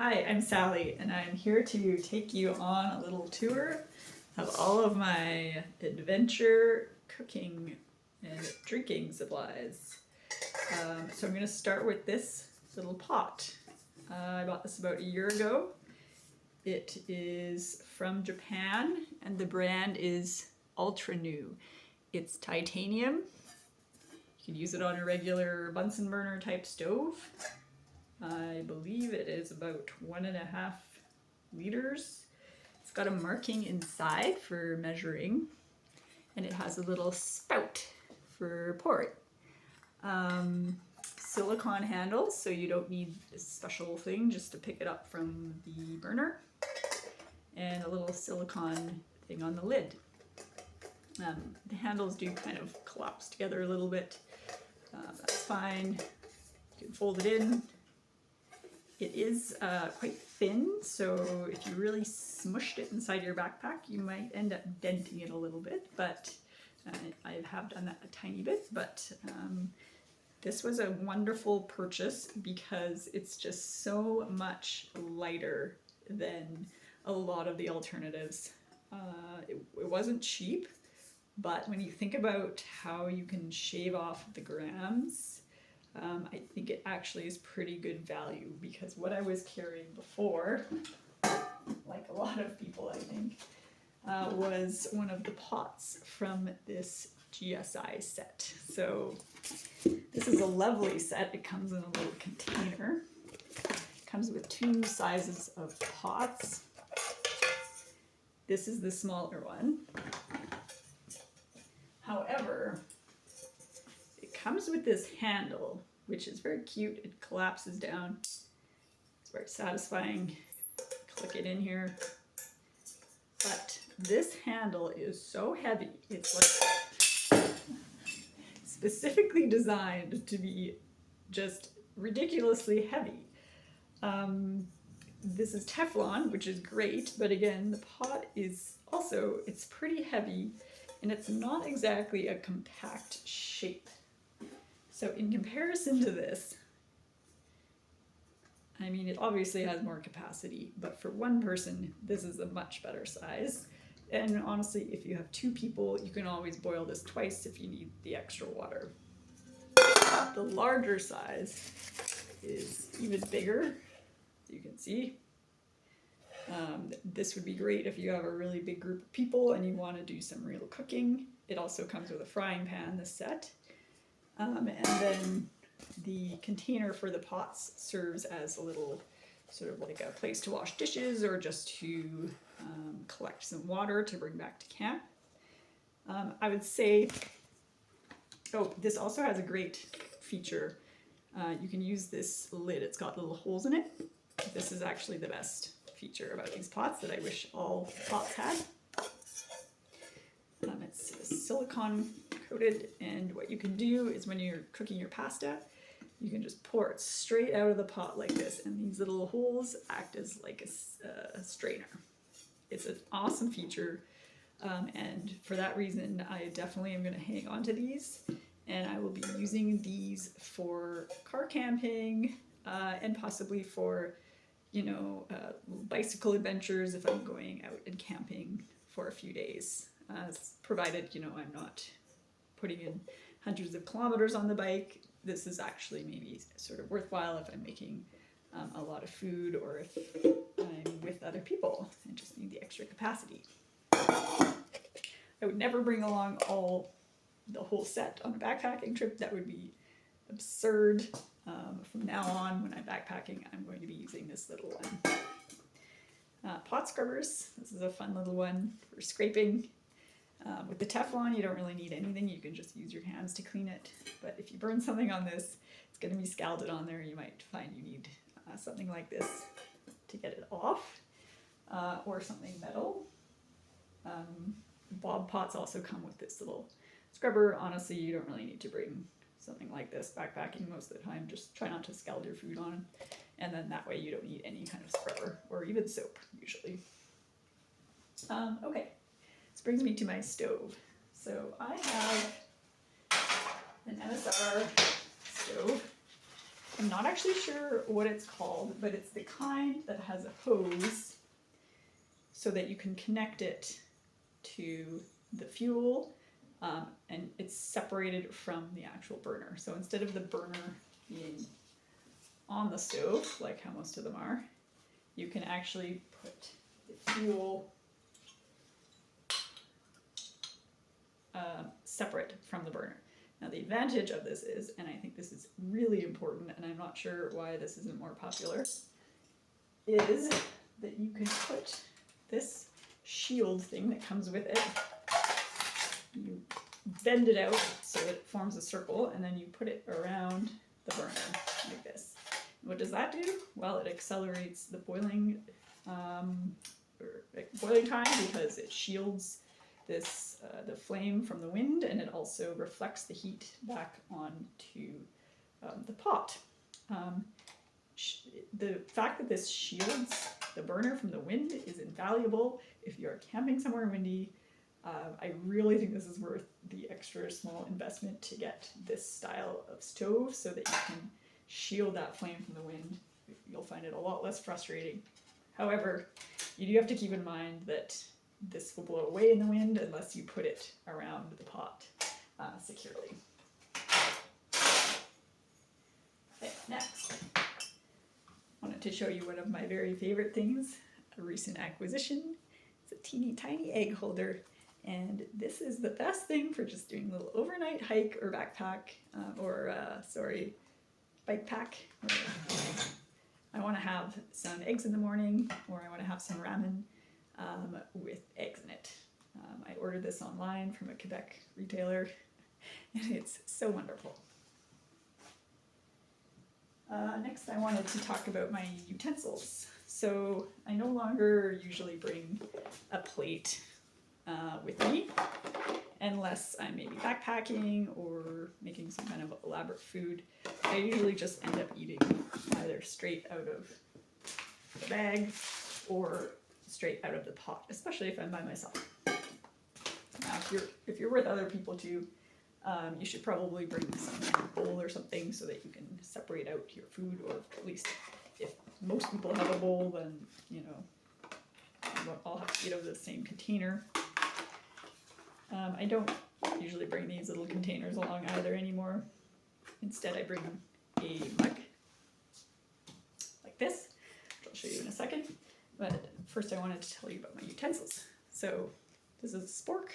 Hi, I'm Sally, and I'm here to take you on a little tour of all of my adventure cooking and drinking supplies. So I'm going to start with this little pot. I bought this about a year ago. It is from Japan, and the brand is Evernew. It's titanium. You can use it on a regular Bunsen burner type stove. I believe it is about 1.5 liters. It's got a marking inside for measuring, and it has a little spout for pouring. Silicone handles, so you don't need this special thing just to pick it up from the burner, and a little silicone thing on the lid. The handles do kind of collapse together a little bit. That's fine. You can fold it in. It is quite thin, so if you really smushed it inside your backpack, you might end up denting it a little bit, but I have done that a tiny bit. But this was a wonderful purchase because it's just so much lighter than a lot of the alternatives. It wasn't cheap, but when you think about how you can shave off the grams, I think it actually is pretty good value, because what I was carrying before, like a lot of people I think, was one of the pots from this GSI set. So this is a lovely set. It comes in a little container. It comes with 2 sizes of pots. This is the smaller one. However, it comes with this handle, which is very cute. It collapses down. It's very satisfying. Click it in here. But this handle is so heavy. It's like specifically designed to be just ridiculously heavy. This is Teflon, which is great, but again, the pot is also, it's pretty heavy, and it's not exactly a compact shape. So in comparison to this, I mean, it obviously has more capacity, but for one person, this is a much better size. And honestly, if you have 2 people, you can always boil this twice if you need the extra water. The larger size is even bigger, you can see. This would be great if you have a really big group of people and you want to do some real cooking. It also comes with a frying pan, this set. And then the container for the pots serves as a little sort of like a place to wash dishes, or just to collect some water to bring back to camp. I would say, oh, this also has a great feature. You can use this lid. It's got little holes in it. This is actually the best feature about these pots that I wish all pots had. It's silicone coated, and what you can do is when you're cooking your pasta, you can just pour it straight out of the pot like this, and these little holes act as like a strainer. It's an awesome feature, and for that reason, I definitely am going to hang on to these, and I will be using these for car camping, and possibly for, you know, bicycle adventures if I'm going out and camping for a few days, provided, you know, I'm not putting in hundreds of kilometers on the bike. This is actually maybe sort of worthwhile if I'm making a lot of food, or if I'm with other people and just need the extra capacity. I would never bring along the whole set on a backpacking trip. That would be absurd. From now on, when I'm backpacking, I'm going to be using this little one. Pot scrubbers. This is a fun little one for scraping. With the Teflon, you don't really need anything. You can just use your hands to clean it. But if you burn something on this, it's going to be scalded on there. You might find you need something like this to get it off, or something metal. Bob pots also come with this little scrubber. Honestly, you don't really need to bring something like this backpacking most of the time. Just try not to scald your food on, and then that way you don't need any kind of scrubber or even soap usually. Okay, this brings me to my stove. So I have an MSR stove. I'm not actually sure what it's called, but it's the kind that has a hose so that you can connect it to the fuel, and it's separated from the actual burner. So instead of the burner being on the stove, like how most of them are, you can actually put the fuel separate from the burner. Now the advantage of this is, and I think this is really important, and I'm not sure why this isn't more popular, is that you can put this shield thing that comes with it, you bend it out so that it forms a circle, and then you put it around the burner like this. What does that do? Well, it accelerates the boiling time because it shields this the flame from the wind, and it also reflects the heat back onto the pot. The fact that this shields the burner from the wind is invaluable if you're camping somewhere windy. I really think this is worth the extra small investment to get this style of stove so that you can shield that flame from the wind. You'll find it a lot less frustrating. However, you do have to keep in mind that this will blow away in the wind unless you put it around the pot securely. Okay, next, I wanted to show you one of my very favorite things, a recent acquisition. It's a teeny tiny egg holder, and this is the best thing for just doing a little overnight hike or backpack, bike pack. I want to have some eggs in the morning, or I want to have some ramen with eggs in it. I ordered this online from a Quebec retailer, and it's so wonderful. Next, I wanted to talk about my utensils. So I no longer usually bring a plate with me, unless I'm maybe backpacking or making some kind of elaborate food. I usually just end up eating either straight out of the bag or straight out of the pot, especially if I'm by myself. Now, if you're with other people too, you should probably bring some kind of bowl or something so that you can separate out your food, or at least if most people have a bowl, then you won't all have to eat out of the same container. I don't usually bring these little containers along either anymore. Instead, I bring a mug like this, which I'll show you in a second. But first I wanted to tell you about my utensils. So this is a spork.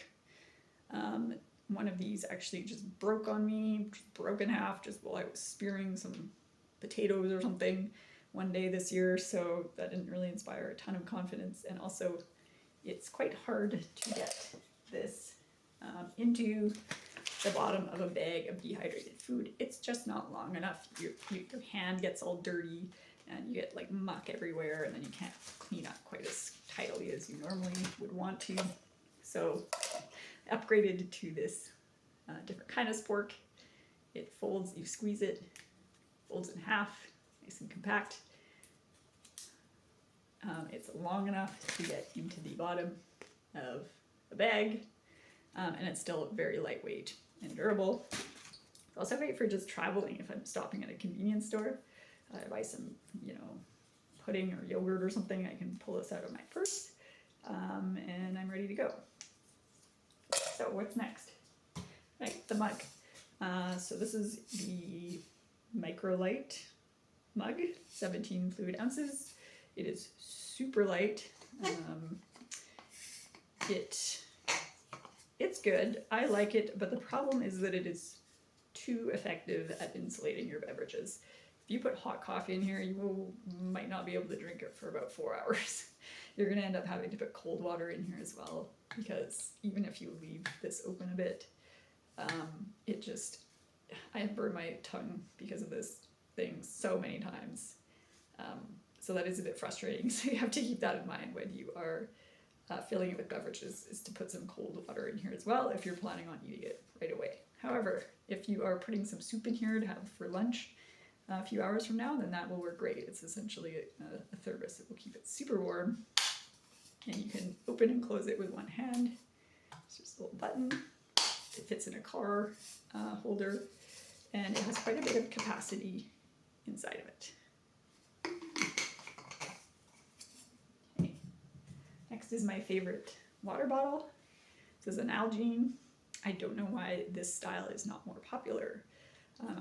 One of these actually just broke on me, broke in half just while I was spearing some potatoes or something one day this year, so that didn't really inspire a ton of confidence. And also, it's quite hard to get this into the bottom of a bag of dehydrated food. It's just not long enough. Your hand gets all dirty, and you get like muck everywhere, and then you can't clean up quite as tidily as you normally would want to. So I upgraded to this different kind of spork. It folds, you squeeze it, folds in half, nice and compact. It's long enough to get into the bottom of the bag, and it's still very lightweight and durable. It's also great for just traveling. If I'm stopping at a convenience store, I buy some, pudding or yogurt or something, I can pull this out of my purse, and I'm ready to go. So what's next? Right, the mug. So this is the Microlite mug, 17 fluid ounces. It is super light. It's good. I like it, but the problem is that it is too effective at insulating your beverages. If you put hot coffee in here, you might not be able to drink it for about 4 hours. You're going to end up having to put cold water in here as well, because even if you leave this open a bit, I have burned my tongue because of this thing so many times. So that is a bit frustrating. So you have to keep that in mind when you are filling it with beverages, is to put some cold water in here as well if you're planning on eating it right away. However, if you are putting some soup in here to have for lunch a few hours from now, then that will work great. It's essentially a thermos. It will keep it super warm, and you can open and close it with one hand. It's just a little button. It fits in a car holder, and it has quite a bit of capacity inside of it. Okay. Next is my favorite water bottle. This is a Nalgene. I don't know why this style is not more popular.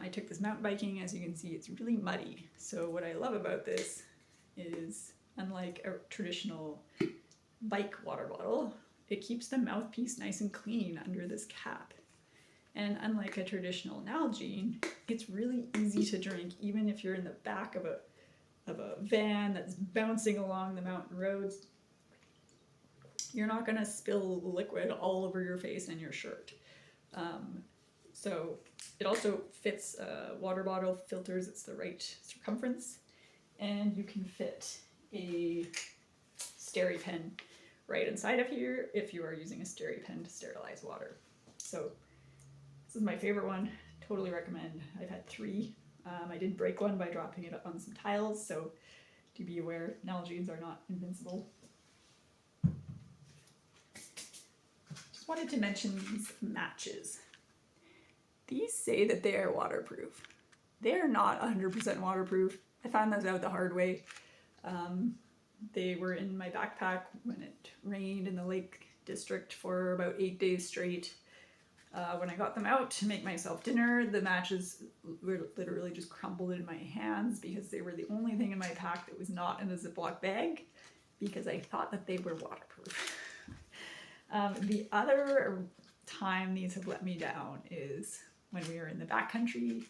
I took this mountain biking. As you can see, it's really muddy. So what I love about this is, unlike a traditional bike water bottle, it keeps the mouthpiece nice and clean under this cap. And unlike a traditional Nalgene, it's really easy to drink, even if you're in the back of a van that's bouncing along the mountain roads. You're not going to spill liquid all over your face and your shirt. So it also fits water bottle filters. It's the right circumference, and you can fit a SteriPen right inside of here if you are using a SteriPen to sterilize water. So this is my favorite one. Totally recommend. I've had 3. I did break one by dropping it on some tiles, so do be aware, Nalgenes are not invincible. Just wanted to mention these matches. These say that they are waterproof. They are not 100% waterproof. I found those out the hard way. They were in my backpack when it rained in the Lake District for about 8 days straight. When I got them out to make myself dinner, the matches were literally just crumbled in my hands because they were the only thing in my pack that was not in a Ziploc bag, because I thought that they were waterproof. The other time these have let me down is when we were in the backcountry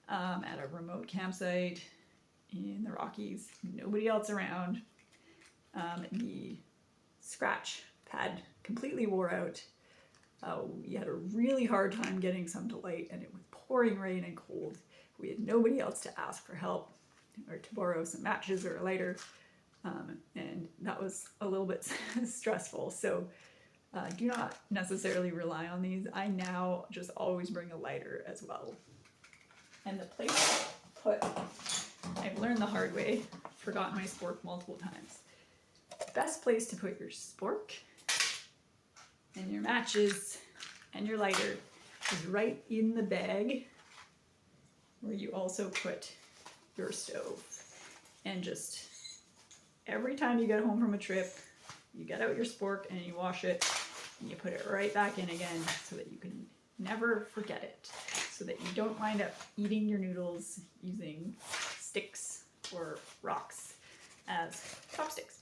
at a remote campsite in the Rockies, nobody else around. The scratch pad completely wore out. We had a really hard time getting some to light, and it was pouring rain and cold. We had nobody else to ask for help or to borrow some matches or a lighter, and that was a little bit stressful. So do not necessarily rely on these. I now just always bring a lighter as well. And the place to put, I've learned the hard way, forgotten my spork multiple times. Best place to put your spork and your matches and your lighter is right in the bag where you also put your stove. And just every time you get home from a trip, you get out your spork and you wash it and you put it right back in again so that you can never forget it, so that you don't wind up eating your noodles using sticks or rocks as chopsticks.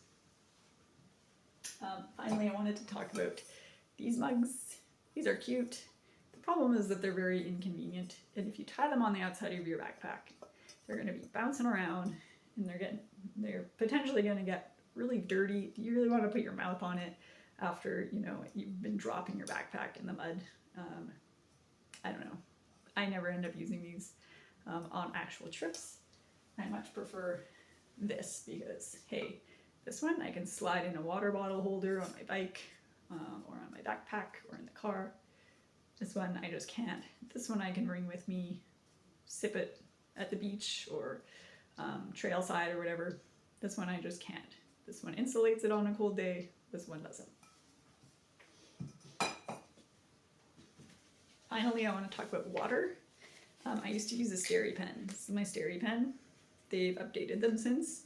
Finally, I wanted to talk about these mugs. These are cute. The problem is that they're very inconvenient, and if you tie them on the outside of your backpack, they're going to be bouncing around, and they're potentially going to get really dirty. Do you really want to put your mouth on it after you've been dropping your backpack in the mud? I don't know. I never end up using these on actual trips. I much prefer this because, hey, this one I can slide in a water bottle holder on my bike or on my backpack or in the car. This one I just can't. This one I can bring with me, sip it at the beach or trail side or whatever. This one I just can't. This one insulates it on a cold day. This one doesn't. Finally, I want to talk about water. I used to use a SteriPen. This is my SteriPen. They've updated them since.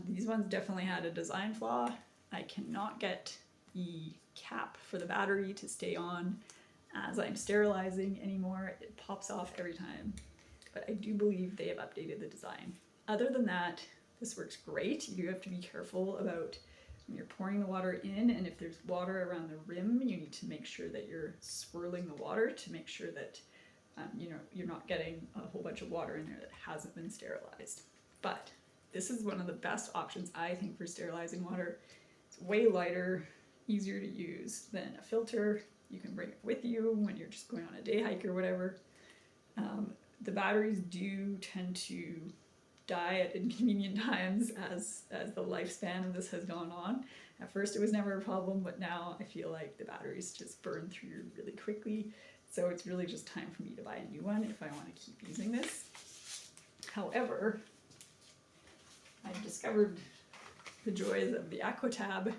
These ones definitely had a design flaw. I cannot get the cap for the battery to stay on as I'm sterilizing anymore. It pops off every time. But I do believe they have updated the design. Other than that, this works great. You do have to be careful about when you're pouring the water in, and if there's water around the rim, you need to make sure that you're swirling the water to make sure that you're not getting a whole bunch of water in there that hasn't been sterilized. But this is one of the best options, I think, for sterilizing water. It's way lighter, easier to use than a filter. You can bring it with you when you're just going on a day hike or whatever. The batteries do tend to die at inconvenient times as the lifespan of this has gone on. At first it was never a problem, but now I feel like the batteries just burn through really quickly. So it's really just time for me to buy a new one if I want to keep using this. However, I've discovered the joys of the Aquatab.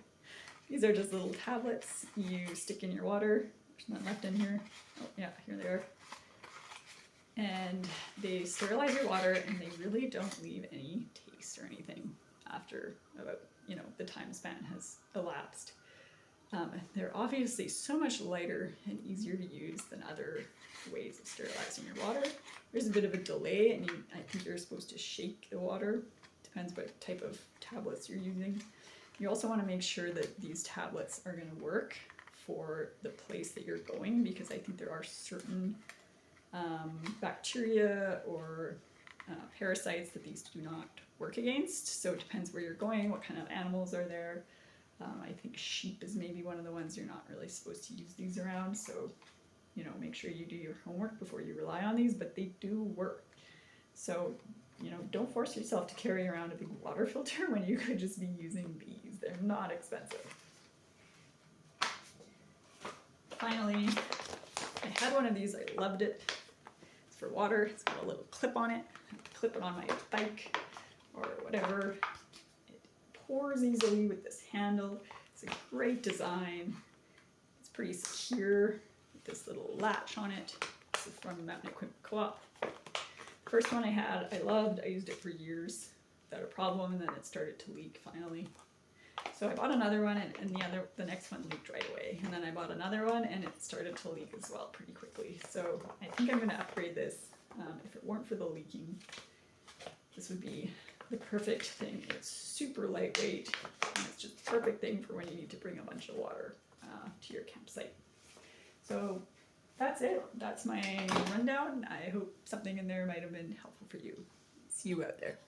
These are just little tablets you stick in your water. There's none left in here. Oh yeah, here they are. and they sterilize your water, and they really don't leave any taste or anything after about, you know, the time span has elapsed. They're obviously so much lighter and easier to use than other ways of sterilizing your water. There's a bit of a delay, and I think you're supposed to shake the water. Depends what type of tablets you're using. You also want to make sure that these tablets are going to work for the place that you're going, because I think there are certain bacteria or parasites that these do not work against. So it depends where you're going, what kind of animals are there. I think sheep is maybe one of the ones you're not really supposed to use these around. So, you know, make sure you do your homework before you rely on these, but they do work. So, you know, don't force yourself to carry around a big water filter when you could just be using these. They're not expensive. Finally, I had one of these, I loved it. It's for water, it's got a little clip on it. I clip it on my bike or whatever. It pours easily with this handle. It's a great design. It's pretty secure with this little latch on it. This is from Mountain Equipment Co-op. First one I had, I loved. I used it for years without a problem, and then it started to leak finally. So I bought another one, and the next one leaked right away. And then I bought another one, and it started to leak as well pretty quickly. So I think I'm going to upgrade this. If it weren't for the leaking, this would be the perfect thing. It's super lightweight, and it's just the perfect thing for when you need to bring a bunch of water to your campsite. So that's it. That's my rundown. I hope something in there might have been helpful for you. See you out there.